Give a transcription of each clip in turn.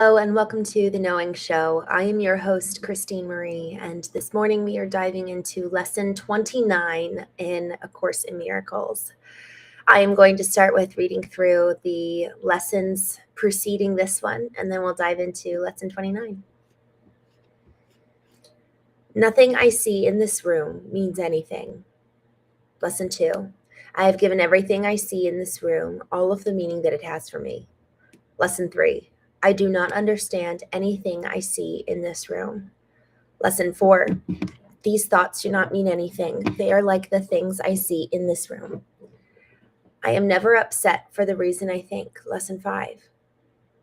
Hello and welcome to The Knowing Show. I am your host, Christene Marie, and this morning we are diving into Lesson 29 in A Course in Miracles. I am going to start with reading through the lessons preceding this one, and then we'll dive into Lesson 29. Nothing I see in this room means anything. Lesson 2. I have given everything I see in this room all of the meaning that it has for me. Lesson 3. I do not understand anything I see in this room. Lesson 4. These thoughts do not mean anything. They are like the things I see in this room. I am never upset for the reason I think. Lesson 5.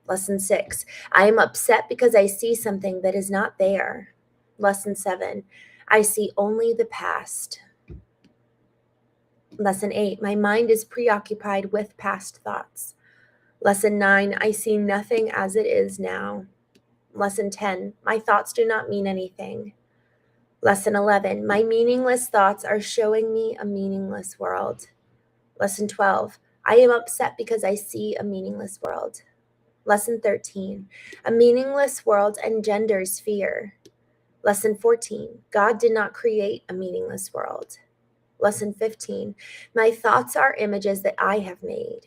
Lesson 6. I am upset because I see something that is not there. Lesson 7. I see only the past. Lesson 8. My mind is preoccupied with past thoughts. Lesson 9, I see nothing as it is now. Lesson 10, my thoughts do not mean anything. Lesson 11, my meaningless thoughts are showing me a meaningless world. Lesson 12, I am upset because I see a meaningless world. Lesson 13, a meaningless world engenders fear. Lesson 14, God did not create a meaningless world. Lesson 15, my thoughts are images that I have made.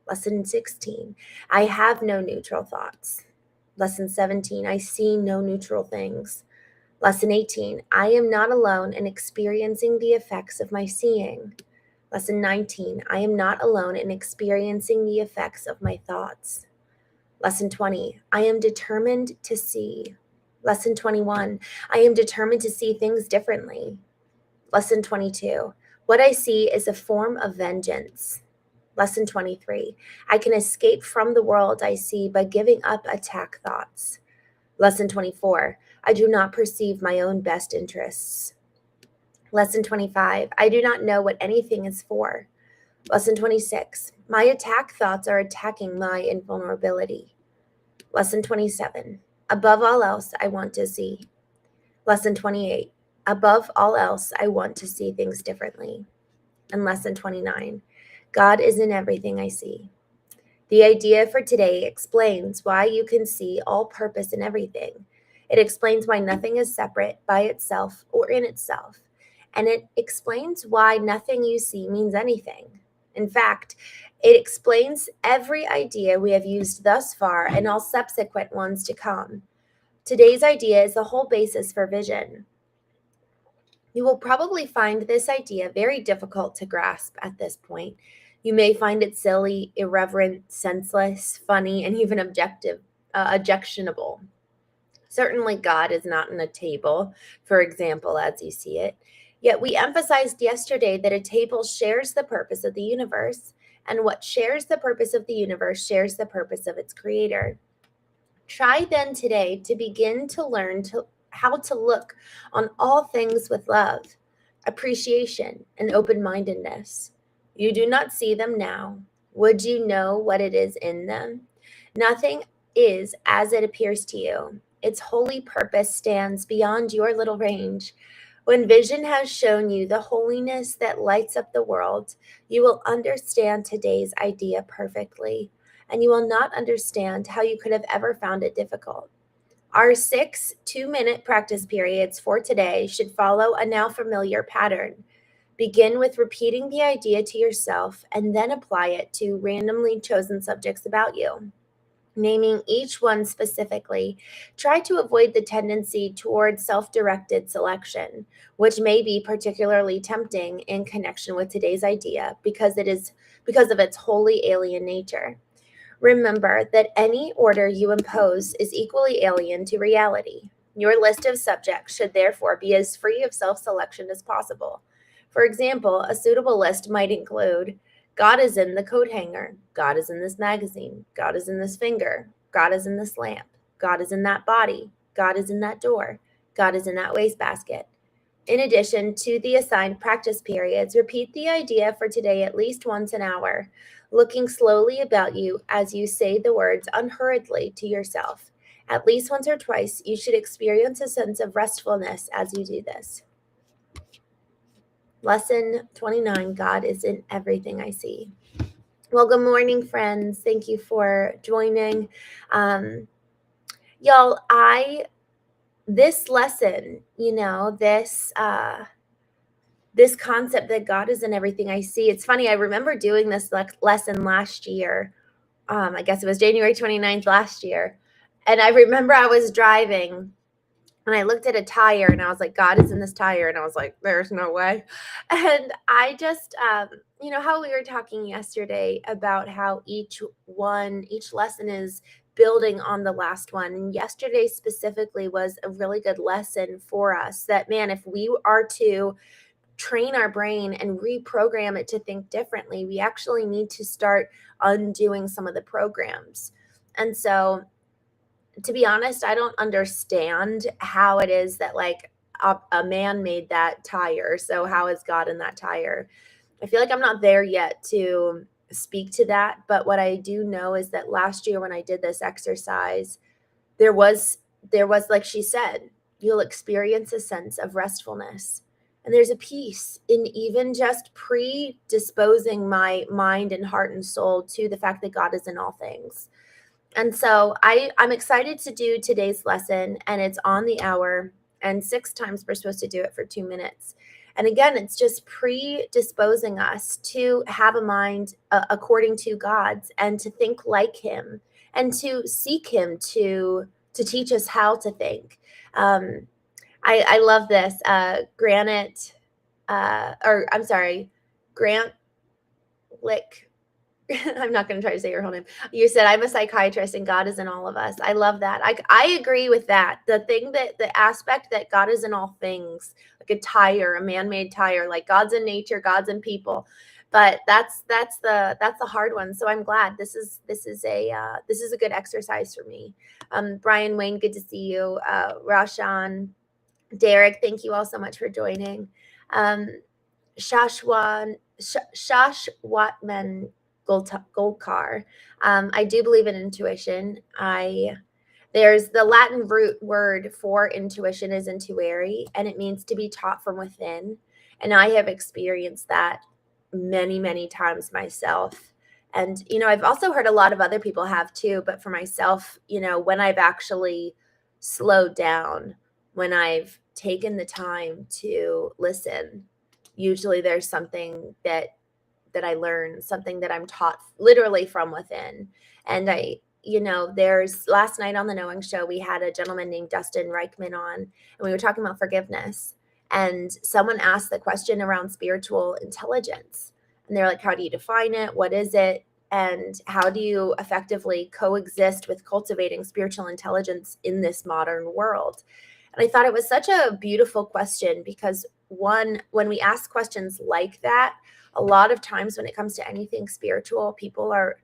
Lesson 16, I have no neutral thoughts. Lesson 17, I see no neutral things. Lesson 18, I am not alone in experiencing the effects of my seeing. Lesson 19, I am not alone in experiencing the effects of my thoughts. Lesson 20, I am determined to see. Lesson 21, I am determined to see things differently. Lesson 22, what I see is a form of vengeance. Lesson 23, I can escape from the world I see by giving up attack thoughts. Lesson 24, I do not perceive my own best interests. Lesson 25, I do not know what anything is for. Lesson 26, my attack thoughts are attacking my invulnerability. Lesson 27, above all else, I want to see. Lesson 28, above all else, I want to see things differently. And Lesson 29, God is in everything I see. The idea for today explains why you can see all purpose in everything. It explains why nothing is separate by itself or in itself. And it explains why nothing you see means anything. In fact, it explains every idea we have used thus far and all subsequent ones to come. Today's idea is the whole basis for vision. You will probably find this idea very difficult to grasp at this point. You may find it silly, irreverent, senseless, funny, and even objectionable. Certainly, God is not in a table, for example, as you see it. Yet we emphasized yesterday that a table shares the purpose of the universe, and what shares the purpose of the universe shares the purpose of its creator. Try then today to begin to learn how to look on all things with love, appreciation, and open-mindedness. You do not see them now. Would you know what it is in them? Nothing is as it appears to you. Its holy purpose stands beyond your little range. When vision has shown you the holiness that lights up the world, you will understand today's idea perfectly, and you will not understand how you could have ever found it difficult. Our 6 2-minute practice periods for today should follow a now familiar pattern. Begin with repeating the idea to yourself and then apply it to randomly chosen subjects about you, naming each one specifically. Try to avoid the tendency toward self-directed selection, which may be particularly tempting in connection with today's idea because of its wholly alien nature. Remember that any order you impose is equally alien to reality. Your list of subjects should therefore be as free of self-selection as possible. For example, a suitable list might include God is in the coat hanger, God is in this magazine, God is in this finger, God is in this lamp, God is in that body, God is in that door, God is in that wastebasket. In addition to the assigned practice periods, repeat the idea for today at least once an hour, looking slowly about you as you say the words unhurriedly to yourself. At least once or twice, you should experience a sense of restfulness as you do this. Lesson 29, God is in everything I see. Well, good morning, friends. Thank you for joining. Y'all, this lesson, this concept that God is in everything I see. It's funny, I remember doing this lesson last year. I guess it was January 29th last year. And I remember I was driving and I looked at a tire and I was like, God is in this tire. And I was like, there's no way. And I just, how we were talking yesterday about how each lesson is building on the last one. And yesterday specifically was a really good lesson for us that, man, if we are to train our brain and reprogram it to think differently, we actually need to start undoing some of the programs. And so, to be honest, I don't understand how it is that like a man made that tire. So how is God in that tire? I feel like I'm not there yet to speak to that. But what I do know is that last year when I did this exercise, there was like she said, you'll experience a sense of restfulness. And there's a peace in even just predisposing my mind and heart and soul to the fact that God is in all things. And so I'm excited to do today's lesson, and it's on the hour, and 6 times we're supposed to do it for 2 minutes. And again, it's just predisposing us to have a mind according to God's, and to think like him, and to seek him to teach us how to think. I love this. Grant Lick. I'm not going to try to say your whole name. You said, I'm a psychiatrist and God is in all of us. I love that. I agree with that. The aspect that God is in all things, like a tire, a man-made tire, like God's in nature, God's in people. But that's the hard one. So I'm glad this is a good exercise for me. Brian Wayne, good to see you. Rashan, Derek, thank you all so much for joining. Shashwatman Golkar. I do believe in intuition. There's the Latin root word for intuition is intuere, and it means to be taught from within. And I have experienced that many, many times myself. And, I've also heard a lot of other people have too, but for myself, when I've actually slowed down, when I've taken the time to listen, usually there's something that I learn, something that I'm taught literally from within. And there's last night on the Knowing Show, we had a gentleman named Dustin Reichman on, and we were talking about forgiveness. And someone asked the question around spiritual intelligence. And they're like, how do you define it? What is it? And how do you effectively coexist with cultivating spiritual intelligence in this modern world? And I thought it was such a beautiful question because, one, when we ask questions like that, a lot of times when it comes to anything spiritual, people are,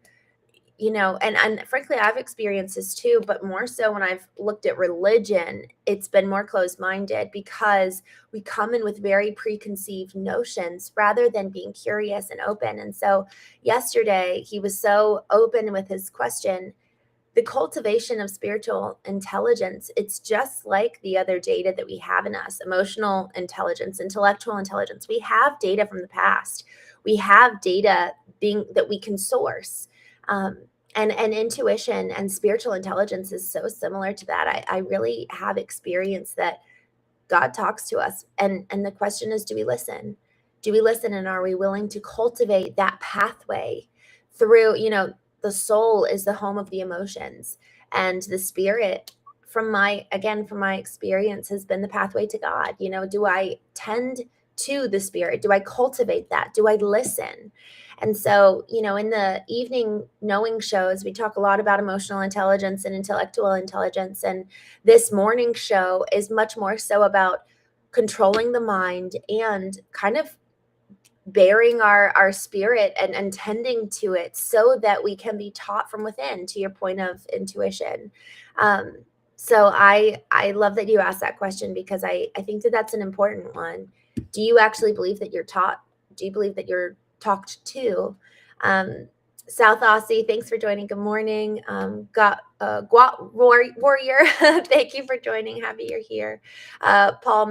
and frankly, I've experienced this too, but more so when I've looked at religion, it's been more closed-minded because we come in with very preconceived notions rather than being curious and open. And so yesterday, he was so open with his question. The cultivation of spiritual intelligence, it's just like the other data that we have in us, emotional intelligence, intellectual intelligence. We have data from the past. We have data that we can source. And intuition and spiritual intelligence is so similar to that. I really have experienced that God talks to us. And the question is, do we listen? Do we listen, and are we willing to cultivate that pathway through, the soul is the home of the emotions, and the spirit, from my experience, has been the pathway to God. Do I tend to the spirit? Do I cultivate that? Do I listen? And so, in the evening knowing shows, we talk a lot about emotional intelligence and intellectual intelligence. And this morning show is much more so about controlling the mind and kind of bearing our spirit and tending to it so that we can be taught from within, to your point of intuition. So I love that you asked that question, because I think that that's an important one. Do you actually believe that you're taught? Do you believe that you're talked to? South Aussie, thanks for joining. Good morning. Guat Warrior, thank you for joining. Happy you're here. Paul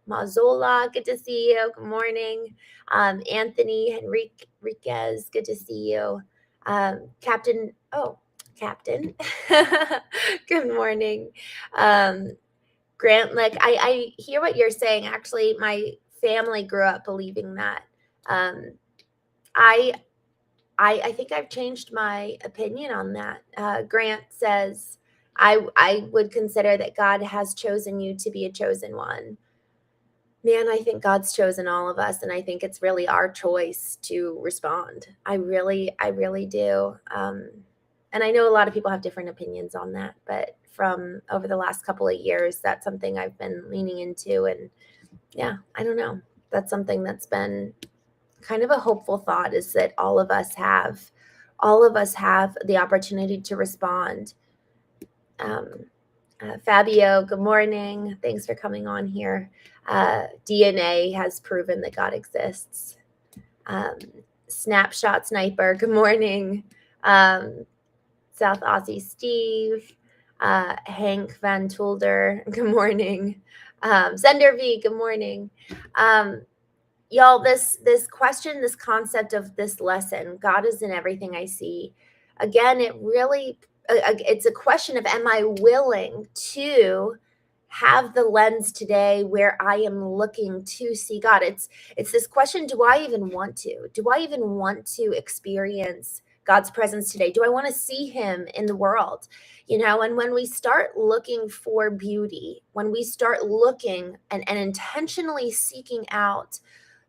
Mazzola, good to see you. Good morning. Anthony Henriquez, good to see you. Captain. Good morning. Grant, like I hear what you're saying. Actually, my family grew up believing that. Um, I I think I've changed my opinion on that. Grant says, I would consider that God has chosen you to be a chosen one. Man, I think God's chosen all of us, and I think it's really our choice to respond. I really do. And I know a lot of people have different opinions on that, but from over the last couple of years, that's something I've been leaning into. And yeah, I don't know. That's something that's been kind of a hopeful thought, is that all of us have the opportunity to respond. Um, Fabio, good morning. Thanks for coming on here. DNA has proven that God exists. Snapshot Sniper, good morning. South Aussie Steve, Hank Van Tulder, good morning. Zender V, good morning. Y'all, this question, this concept of this lesson, God is in everything I see. Again, it really, it's a question of, am I willing to have the lens today where I am looking to see God? It's this question: do I even want to? Do I even want to experience God's presence today? Do I want to see Him in the world? You know, and when we start looking for beauty, when we start looking and intentionally seeking out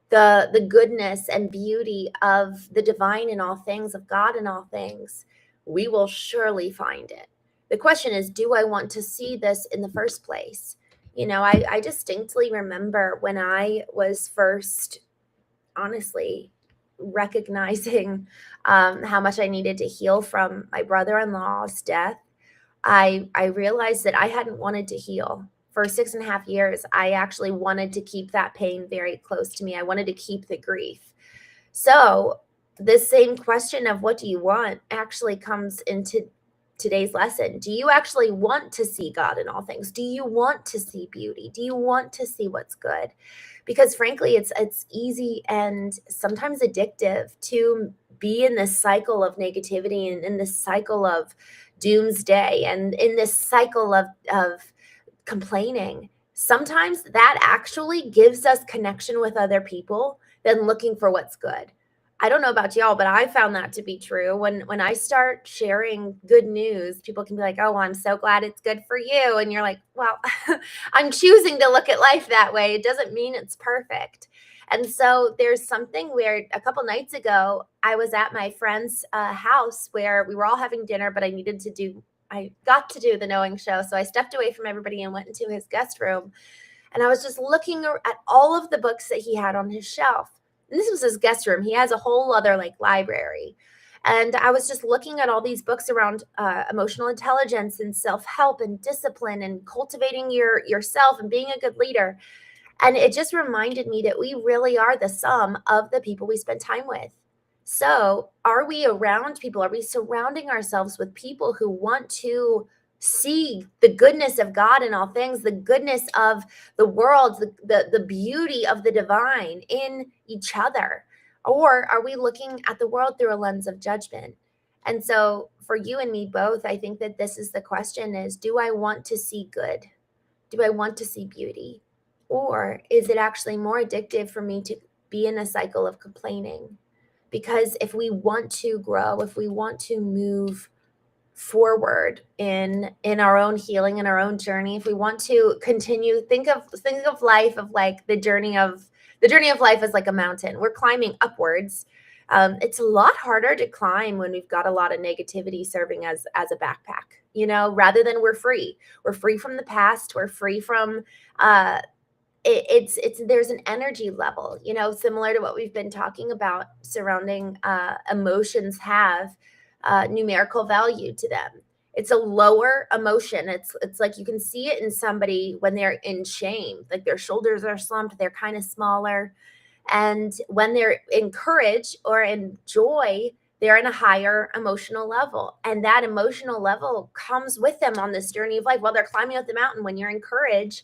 the goodness and beauty of the divine in all things, of God in all things, we will surely find it. The question is, do I want to see this in the first place? You know, I distinctly remember when I was first, honestly, recognizing how much I needed to heal from my brother-in-law's death. I realized that I hadn't wanted to heal. For 6.5 years, I actually wanted to keep that pain very close to me. I wanted to keep the grief. So this same question of what do you want actually comes into today's lesson. Do you actually want to see God in all things? Do you want to see beauty? Do you want to see what's good? Because frankly, it's easy and sometimes addictive to be in this cycle of negativity and in this cycle of doomsday and in this cycle of complaining. Sometimes that actually gives us connection with other people than looking for what's good. I don't know about y'all, but I found that to be true. When I start sharing good news, people can be like, "Oh, I'm so glad it's good for you." And you're like, "Well, I'm choosing to look at life that way. It doesn't mean it's perfect." And so there's something where a couple nights ago, I was at my friend's house where we were all having dinner, but I got to do the Knowing show. So I stepped away from everybody and went into his guest room. And I was just looking at all of the books that he had on his shelf. And this was his guest room. He has a whole other like library. And I was just looking at all these books around emotional intelligence and self-help and discipline and cultivating yourself and being a good leader. And it just reminded me that we really are the sum of the people we spend time with. So, are we around people? Are we surrounding ourselves with people who want to see the goodness of God in all things, the goodness of the world, the beauty of the divine in each other? Or are we looking at the world through a lens of judgment? And so, for you and me both, I think that this is the question: is, do I want to see good? Do I want to see beauty? Or is it actually more addictive for me to be in a cycle of complaining? Because if we want to grow, if we want to move forward in our own healing, in our own journey, if we want to continue, think of life of like the journey of life as like a mountain. We're climbing upwards. It's a lot harder to climb when we've got a lot of negativity serving as a backpack, you know, rather than we're free. We're free from the past. We're free from it's there's an energy level, you know, similar to what we've been talking about surrounding emotions have numerical value to them. It's a lower emotion. It's like you can see it in somebody when they're in shame, like their shoulders are slumped, they're kind of smaller. And when they're in courage or in joy, they're in a higher emotional level. And that emotional level comes with them on this journey of life. While they're climbing up the mountain, when you're in courage,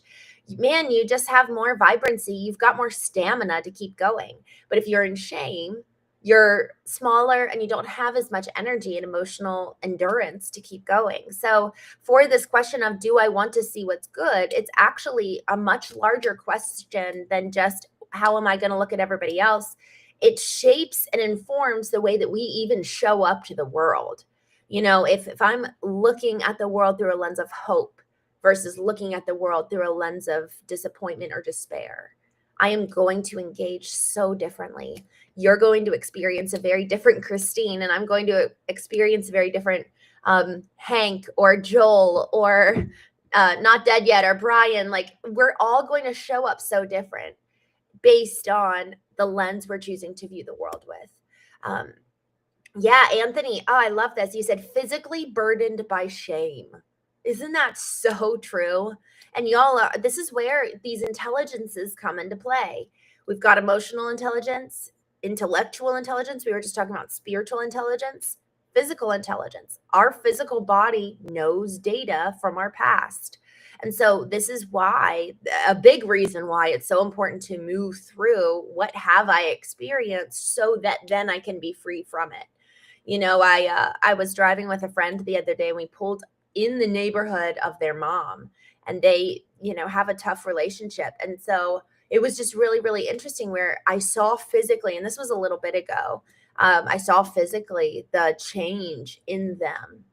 man, you just have more vibrancy. You've got more stamina to keep going. But if you're in shame, you're smaller and you don't have as much energy and emotional endurance to keep going. So, for this question of do I want to see what's good, it's actually a much larger question than just how am I going to look at everybody else. It shapes and informs the way that we even show up to the world. If I'm looking at the world through a lens of hope versus looking at the world through a lens of disappointment or despair, I am going to engage so differently. You're going to experience a very different Christine, and I'm going to experience a very different Hank or Joel or Not Dead Yet or Brian. Like, we're all going to show up so different based on the lens we're choosing to view the world with. Yeah, Anthony. Oh, I love this. You said physically burdened by shame. Isn't that so true? And y'all this is where these intelligences come into play. We've got emotional intelligence, intellectual intelligence. We were just talking about spiritual intelligence, physical intelligence. Our physical body knows data from our past. And so this is why, a big reason why it's so important to move through what have I experienced so that then I can be free from it. I was driving with a friend the other day and we pulled in the neighborhood of their mom, and they, have a tough relationship. And so it was just really, really interesting where I saw physically, and this was a little bit ago, I saw physically the change in them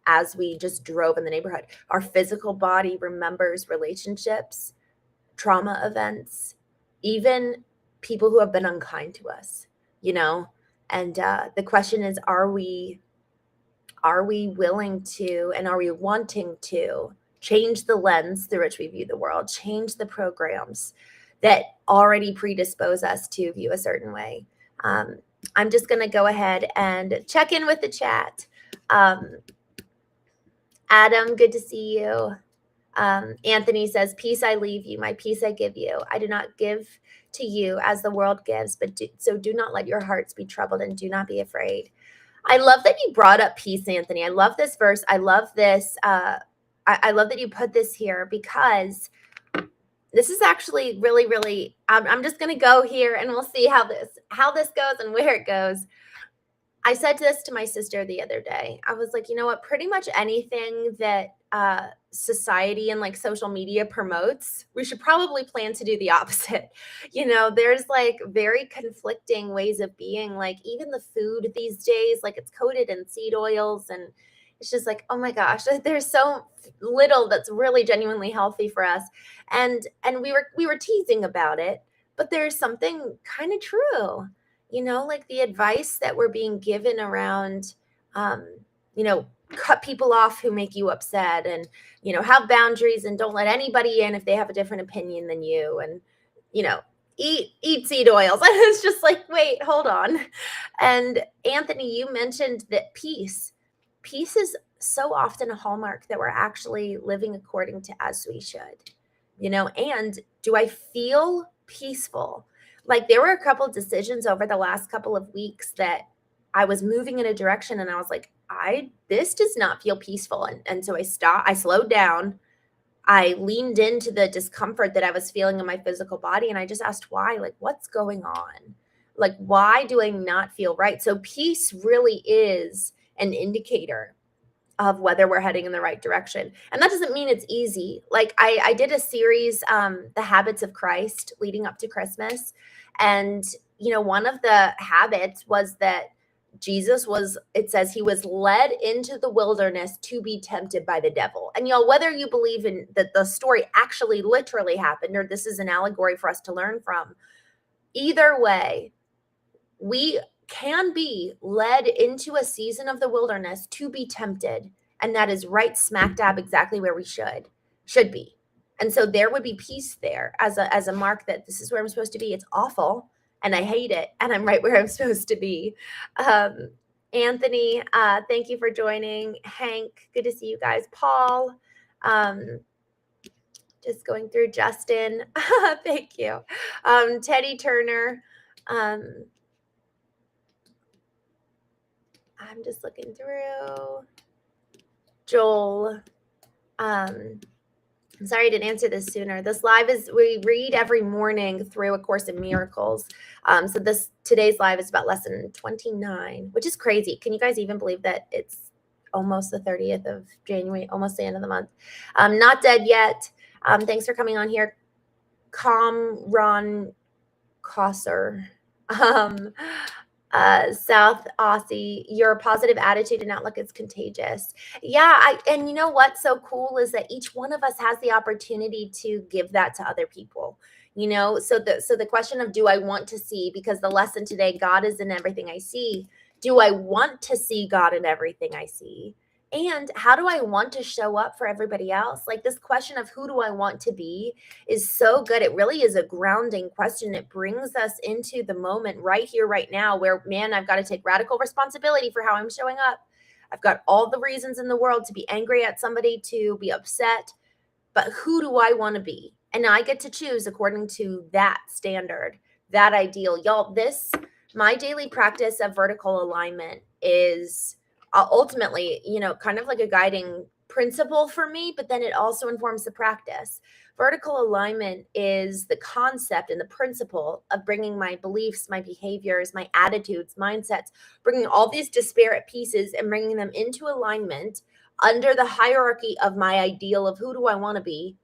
as we just drove in the neighborhood. Our physical body remembers relationships, trauma events, even people who have been unkind to us, and the question is, are we willing to, and are we wanting to change the lens through which we view the world, change the programs that already predispose us to view a certain way? I'm just going to go ahead and check in with the chat. Adam, good to see you. Anthony says, peace I leave you, my peace I give you. I do not give to you as the world gives, but do not let your hearts be troubled and do not be afraid. I love that you brought up peace, Anthony. I love this verse. I love this. I love that you put this here, because this is actually really, really, I'm just going to go here and we'll see how this goes and where it goes. I said this to my sister the other day. I was like, you know what? Pretty much anything that society and like social media promotes, we should probably plan to do the opposite. There's like very conflicting ways of being. Like, even the food these days, like, it's coated in seed oils, and it's just like, oh my gosh, there's so little that's really genuinely healthy for us. And we were teasing about it, but there's something kind of true. Like the advice that we're being given around, cut people off who make you upset, and, have boundaries and don't let anybody in if they have a different opinion than you, and, eat seed oils. And it's just like, wait, hold on. And Anthony, you mentioned that peace is so often a hallmark that we're actually living according to as we should, and do I feel peaceful? Like, there were a couple of decisions over the last couple of weeks that I was moving in a direction and I was like, this does not feel peaceful. And so I slowed down. I leaned into the discomfort that I was feeling in my physical body. And I just asked why, like, what's going on? Like, why do I not feel right? So peace really is an indicator of whether we're heading in the right direction. And that doesn't mean it's easy. Like, I did a series, The Habits of Christ, leading up to Christmas. And, one of the habits was that it says he was led into the wilderness to be tempted by the devil. And whether you believe in that the story actually literally happened, or this is an allegory for us to learn from, either way, we can be led into a season of the wilderness to be tempted. And that is right smack dab exactly where we should be. And so there would be peace there as a mark that this is where I'm supposed to be. It's awful and I hate it, and I'm right where I'm supposed to be. Anthony, thank you for joining. Hank, good to see you guys. Paul, just going through. Justin, thank you. Teddy Turner, I'm just looking through. Joel, I'm sorry I didn't answer this sooner. This live is, we read every morning through A Course in Miracles. So today's live is about lesson 29, which is crazy. Can you guys even believe that it's almost the 30th of January, almost the end of the month? Not dead yet. Thanks for coming on here. Ron Cosser. South Aussie, your positive attitude and outlook is contagious. Yeah, and you know what's so cool is that each one of us has the opportunity to give that to other people. So the question of, do I want to see, because the lesson today, God is in everything I see. Do I want to see God in everything I see? And how do I want to show up for everybody else? Like, this question of who do I want to be is so good. It really is a grounding question. It brings us into the moment right here, right now, where, man, I've got to take radical responsibility for how I'm showing up. I've got all the reasons in the world to be angry at somebody, to be upset, but who do I want to be? And I get to choose according to that standard, that ideal. Y'all, my daily practice of vertical alignment is ultimately, kind of like a guiding principle for me, but then it also informs the practice. Vertical alignment is the concept and the principle of bringing my beliefs, my behaviors, my attitudes, mindsets, bringing all these disparate pieces and bringing them into alignment under the hierarchy of my ideal of who do I want to be,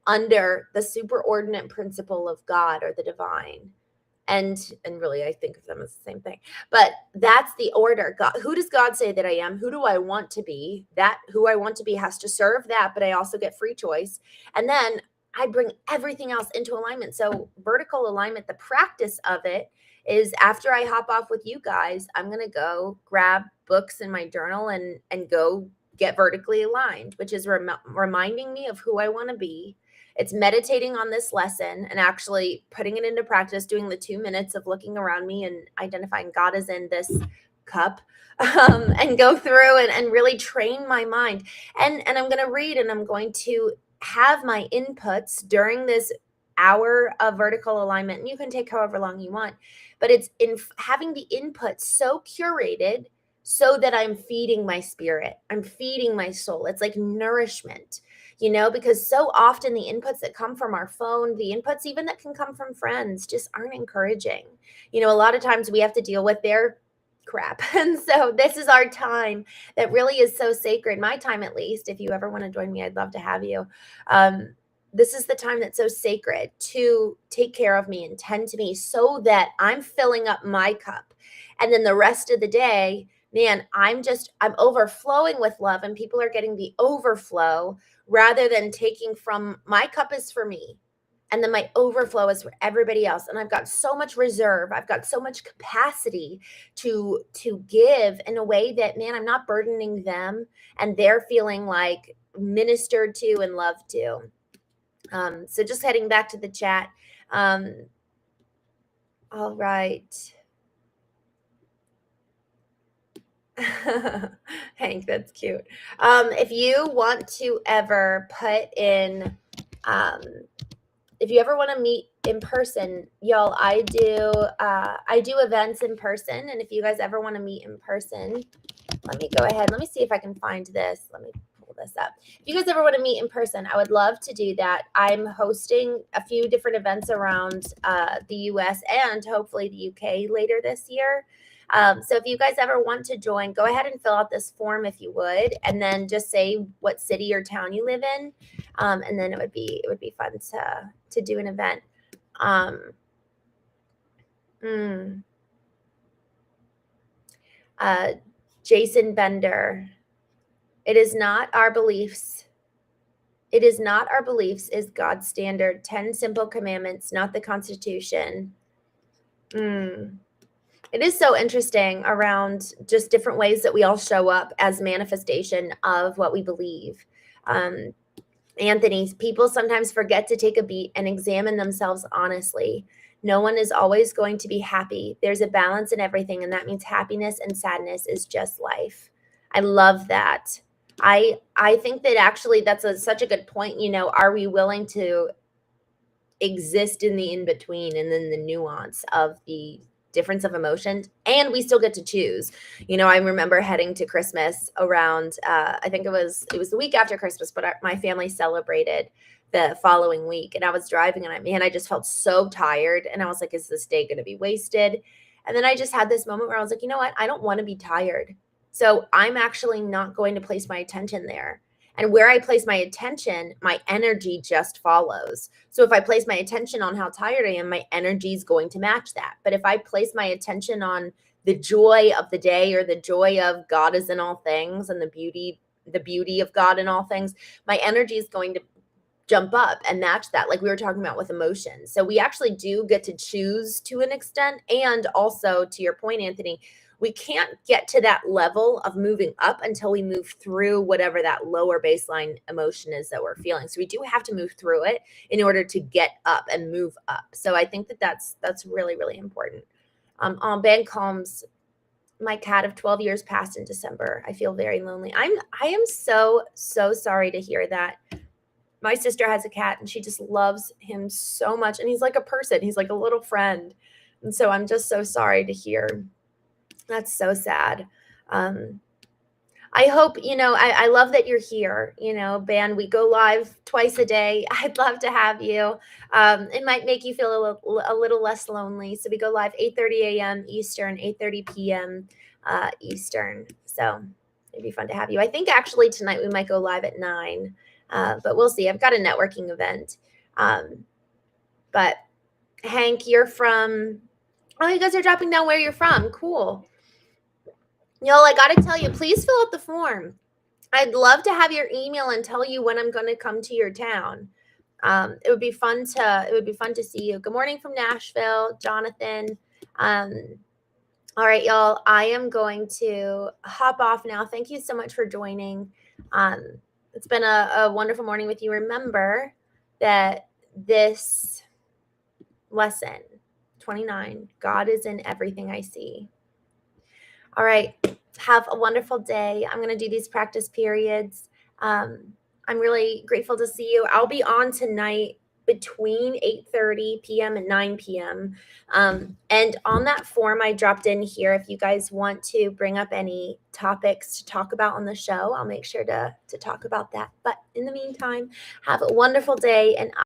under the superordinate principle of God or the divine. And really, I think of them as the same thing, but that's the order. God, who does God say that I am? Who do I want to be? That who I want to be has to serve that, but I also get free choice. And then I bring everything else into alignment. So vertical alignment, the practice of it is, after I hop off with you guys, I'm going to go grab books in my journal and go get vertically aligned, which is reminding me of who I want to be. It's meditating on this lesson and actually putting it into practice, doing the 2 minutes of looking around me and identifying God is in this cup, and go through and really train my mind. And I'm going to read, and I'm going to have my inputs during this hour of vertical alignment. And you can take however long you want, but it's in having the input so curated so that I'm feeding my spirit. I'm feeding my soul. It's like nourishment. Because so often the inputs that come from our phone, the inputs even that can come from friends, just aren't encouraging. A lot of times we have to deal with their crap. And so this is our time that really is so sacred. My time, at least. If you ever want to join me, I'd love to have you. This is the time that's so sacred to take care of me and tend to me so that I'm filling up my cup. And then the rest of the day, man, I'm overflowing with love, and people are getting the overflow rather than taking from my cup is for me. And then my overflow is for everybody else. And I've got so much reserve. I've got so much capacity to give in a way that, man, I'm not burdening them and they're feeling like ministered to and loved to. So just heading back to the chat. All right. Hank, that's cute. If you want to ever put in, if you ever want to meet in person, y'all, I do events in person. And if you guys ever want to meet in person, let me go ahead. Let me see if I can find this. Let me pull this up. If you guys ever want to meet in person, I would love to do that. I'm hosting a few different events around the US and hopefully the UK later this year. So if you guys ever want to join, go ahead and fill out this form if you would, and then just say what city or town you live in, and then it would be fun to do an event. Jason Bender, it is not our beliefs. It is not our beliefs is God's standard. 10 simple commandments, not the Constitution. It is so interesting around just different ways that we all show up as manifestation of what we believe. Anthony, people sometimes forget to take a beat and examine themselves honestly. No one is always going to be happy. There's a balance in everything, and that means happiness and sadness is just life. I love that. I think that actually that's such a good point. Are we willing to exist in the in-between and then the nuance of the difference of emotions, and we still get to choose. I remember heading to Christmas around, I think it was the week after Christmas, but my family celebrated the following week, and I was driving, and I just felt so tired, and I was like, is this day going to be wasted? And then I just had this moment where I was like, you know what? I don't want to be tired. So I'm actually not going to place my attention there. And where I place my attention, my energy just follows. So if I place my attention on how tired I am, my energy is going to match that. But if I place my attention on the joy of the day, or the joy of God is in all things, and the beauty of God in all things, my energy is going to jump up and match that, like we were talking about with emotions. So we actually do get to choose to an extent. And also, to your point, Anthony, we can't get to that level of moving up until we move through whatever that lower baseline emotion is that we're feeling. So we do have to move through it in order to get up and move up. So I think that's really, really important. On Ben Combs, my cat of 12 years passed in December. I feel very lonely. I am so sorry to hear that. My sister has a cat, and she just loves him so much. And he's like a person. He's like a little friend. And so I'm just so sorry to hear. That's so sad. I hope, I love that you're here, Ben. We go live twice a day. I'd love to have you. It might make you feel a little less lonely. So we go live 8:30 a.m. Eastern, 8:30 p.m. Eastern. So it'd be fun to have you. I think actually tonight we might go live at 9. But we'll see. I've got a networking event. But Hank, you're from, oh, you guys are dropping down where you're from. Cool. Y'all, I got to tell you, please fill out the form. I'd love to have your email and tell you when I'm going to come to your town. It would be fun to see you. Good morning from Nashville, Jonathan. All right, y'all, I am going to hop off now. Thank you so much for joining. It's been a wonderful morning with you. Remember that this lesson, 29, God is in everything I see. All right, have a wonderful day. I'm going to do these practice periods. I'm really grateful to see you. I'll be on tonight between 8:30 p.m. and 9 p.m. And on that form I dropped in here, if you guys want to bring up any topics to talk about on the show, I'll make sure to talk about that. But in the meantime, have a wonderful day, and